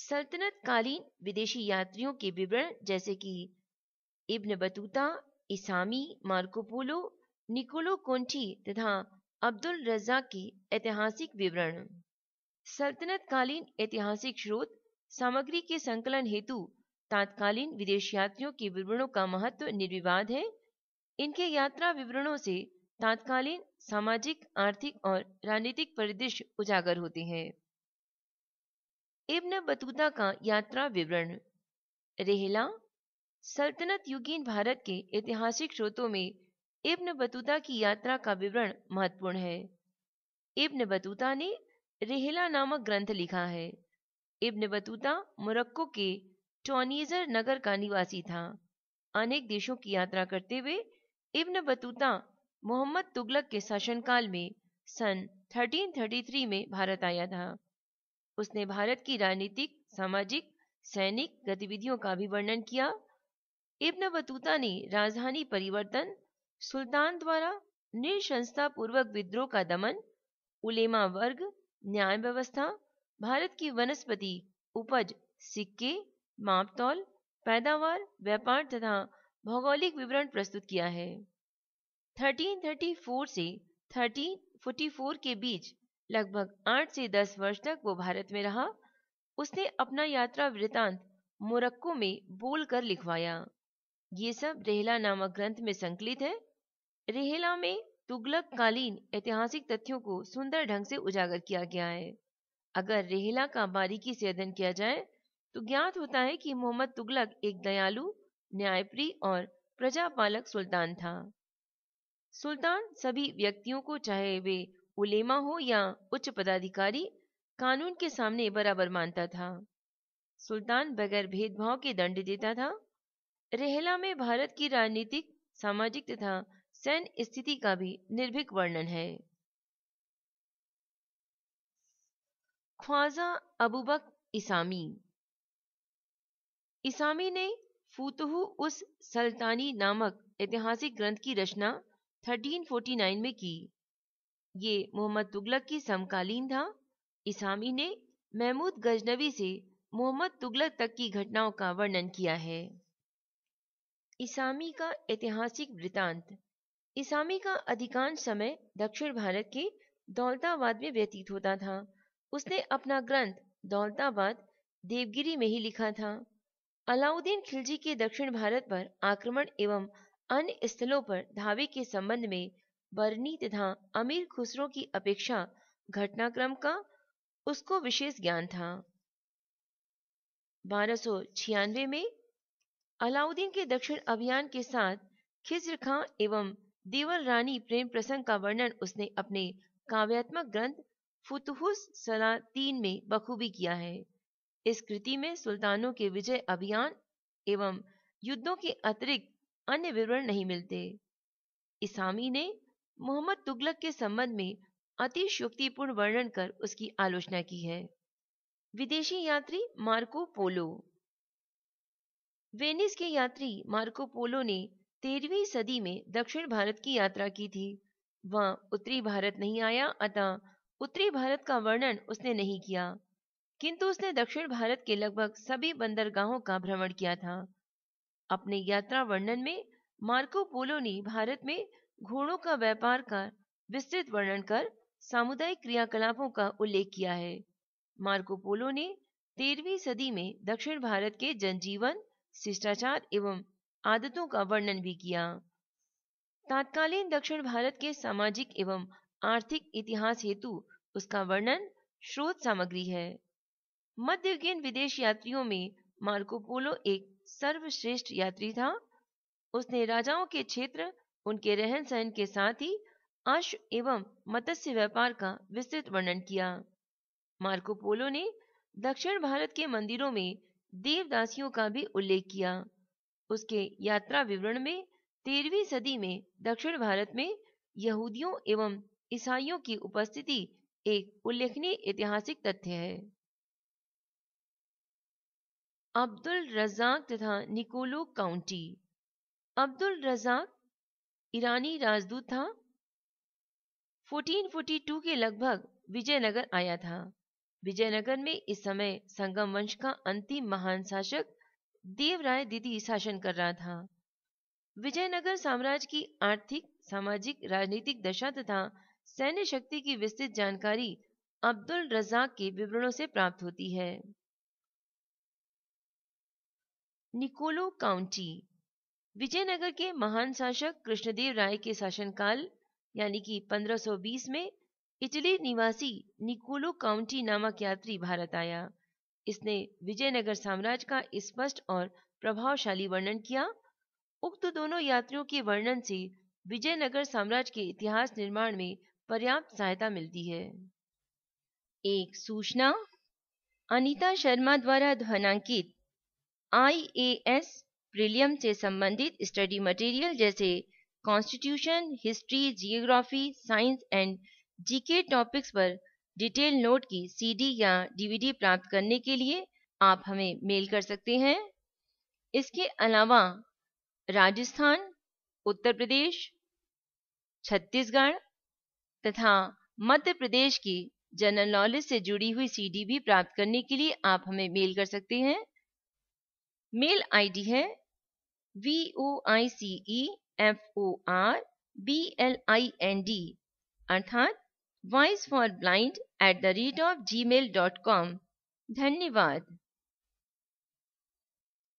सल्तनत कालीन विदेशी यात्रियों के विवरण जैसे कि Ibn Battuta, Isami, Marco Polo, Niccolo Conti तथा अब्दुल रज़्ज़ाक की ऐतिहासिक विवरण। सल्तनत कालीन ऐतिहासिक स्रोत सामग्री के संकलन हेतु तात्कालीन विदेश यात्रियों के विवरणों का महत्व निर्विवाद है। इनके यात्रा विवरणों से तात्कालीन सामाजिक, आर्थिक और राजनीतिक परिदृश्य उजागर होते हैं। इब्न बतूता का यात्रा विवरण। रेहला। सल्तनत युगीन भारत के ऐतिहासिक स्रोतों में इब्न बतूता की यात्रा का विवरण महत्वपूर्ण है। इब्न बतूता ने रेहला नामक ग्रंथ लिखा है। इब्न बतूता मोरक्को के टोनीजर नगर का निवासी था। अनेक देशों की यात्रा करते हुए इब्न बतूता मोहम्मद तुगलक के शासनकाल में सन 1333 में भारत आया था। उसने भारत की राजनीतिक, सामाजिक, सैनिक गतिविधियों का भी वर्णन किया। इब्न बतूता ने राजधानी परिवर्तन, सुल्तान द्वारा निशंसता पूर्वक विद्रोह का दमन, उलेमा वर्ग, न्याय व्यवस्था, भारत की वनस्पति उपज, सिक्के, मापतौल, पैदावार, व्यापार तथा भौगोलिक विवरण प्रस्तुत किया है। 1334 से 1344 के बीच लगभग 8 से 10 वर्ष तक वो भारत में रहा। उसने अपना यात्रा वृतांत मोरक्को में बोलकर लिखवाया। ये सब रेहला नामक ग्रंथ में संकलित है। रेहला में तुगलक कालीन ऐतिहासिक तथ्यों को सुंदर ढंग से उजागर किया गया है। अगर रेहला का बारीकी से अध्ययन किया जाए तो ज्ञात होता है कि मोहम्मद तुगलक एक दयालु, न्यायप्रिय और प्रजापालक सुल्तान था। सुल्तान सभी व्यक्तियों को, चाहे वे उलेमा हो या उच्च पदाधिकारी, कानून के सामने बराबर मानता था। सुल्तान बगैर भेदभाव के दंड देता था। रेहला में भारत की राजनीतिक, सामाजिक तथा सैन्य स्थिति का भी निर्भीक वर्णन है। ख्वाजा अबूबक इसामी। इसामी ने फुतुहु उस सल्तानी नामक ऐतिहासिक ग्रंथ की रचना 1349 में की। ये मोहम्मद तुगलक की समकालीन था। इसामी ने महमूद गजनवी से मोहम्मद तुगलक तक की घटनाओं का वर्णन किया है। इसामी का ऐतिहासिक वृतांत। इसामी का अधिकांश समय दक्षिण भारत के दौलताबाद में व्यतीत होता था। उसने अपना ग्रंथ दौलताबाद देवगिरी में ही लिखा था। अलाउद्दीन खिलजी के दक्षिण भारत पर आक्रमण एवं अन्य स्थलों पर धावे के संबंध में बरनी तथा अमीर खुसरो की अपेक्षा घटनाक्रम का उसको विशेष ज्ञान था। 1296 में अलाउद्दीन के दक्षिण अभियान के साथ खिज्र खां एवं देवर रानी प्रेम प्रसंग का वर्णन उसने अपने काव्यात्मक ग्रंथ फुतुहुस सलातीन में बखूबी किया है। इस कृति में सुल्तानों के विजय अभियान एवं युद्धों के अतिरिक्त अन्य विवरण नहीं मिलते। इसामी ने मोहम्मद तुगलक के संबंध में अतिशयोक्तिपूर्ण वर्णन कर उसकी आलोचना की है। विदेशी यात्री मार्को पोलो। वेनिस के यात्री मार्को पोलो ने 13वीं सदी में दक्षिण भारत की यात्रा की थी। वह उत्तरी भारत नहीं आया, अतः उत्तरी भारत का वर्णन उसने नहीं किया, किंतु उसने दक्षिण भारत के लगभग सभी बंदरगाहों का भ्रमण किया था। अपने यात्रा वर्णन में मार्को पोलो ने भारत में घोड़ों का व्यापार का विस्तृत वर्णन कर सामुदायिक क्रियाकलापों का उल्लेख किया है। मार्को पोलो ने 13वीं सदी में दक्षिण भारत के जनजीवन, शिष्टाचार एवं आदतों का वर्णन भी किया। तत्कालीन दक्षिण भारत के सामाजिक एवं आर्थिक इतिहास हेतु उसका वर्णन स्रोत सामग्री है। मध्ययुगीन विदेश यात्रियों में मार्को पोलो एक सर्वश्रेष्ठ यात्री था। उसने राजाओं के क्षेत्र, उनके रहन सहन के साथ ही अश्व एवं मत्स्य व्यापार का विस्तृत वर्णन किया। मार्को पोलो ने दक्षिण भारत के मंदिरों में देवदासियों का भी उल्लेख किया। उसके यात्रा विवरण में 13वीं सदी में दक्षिण भारत में यहूदियों एवं ईसाइयों की उपस्थिति एक उल्लेखनीय ऐतिहासिक तथ्य है। अब्दुल रज़्ज़ाक तथा निकोलो काउंटी। अब्दुल रज़्ज़ाक ईरानी राजदूत था। 1442 के लगभग विजयनगर आया था। विजयनगर में इस समय संगम वंश का अंतिम महान शासक देवराय द्वितीय शासन कर रहा था। विजयनगर साम्राज्य की आर्थिक, सामाजिक, राजनीतिक दशा तथा सैन्य शक्ति की विस्तृत जानकारी अब्दुल रज़ाक के विवरणों से प्राप्त होती है। निकोलो काउंटी विजयनगर के महान शासक कृष्णदेव राय के शासनकाल यानी कि 1520 में इटली निवासी निकोलो काउंटी नामक यात्री भारत आया। इसने विजयनगर साम्राज्य का स्पष्ट और प्रभावशाली वर्णन किया। उक्त दोनों यात्रियों के वर्णन से विजयनगर साम्राज्य के इतिहास निर्माण में पर्याप्त सहायता मिलती है। एक सूचना अनीता शर्मा द्वारा ध्वनांकित IAS प्रीलियम से संबंधित स्टडी मटेरियल जैसे constitution, history, geography, science and GK topics पर डिटेल नोट की CD या DVD प्राप्त करने के लिए आप हमें मेल कर सकते हैं। इसके अलावा राजस्थान, उत्तर प्रदेश, छत्तीसगढ़ तथा मध्य प्रदेश की जनरल नॉलेज से जुड़ी हुई CD भी प्राप्त करने के लिए आप हमें मेल कर सकते हैं। मेल ID है voiceforblind अर्थात voiceforblind@gmail.com। धन्यवाद।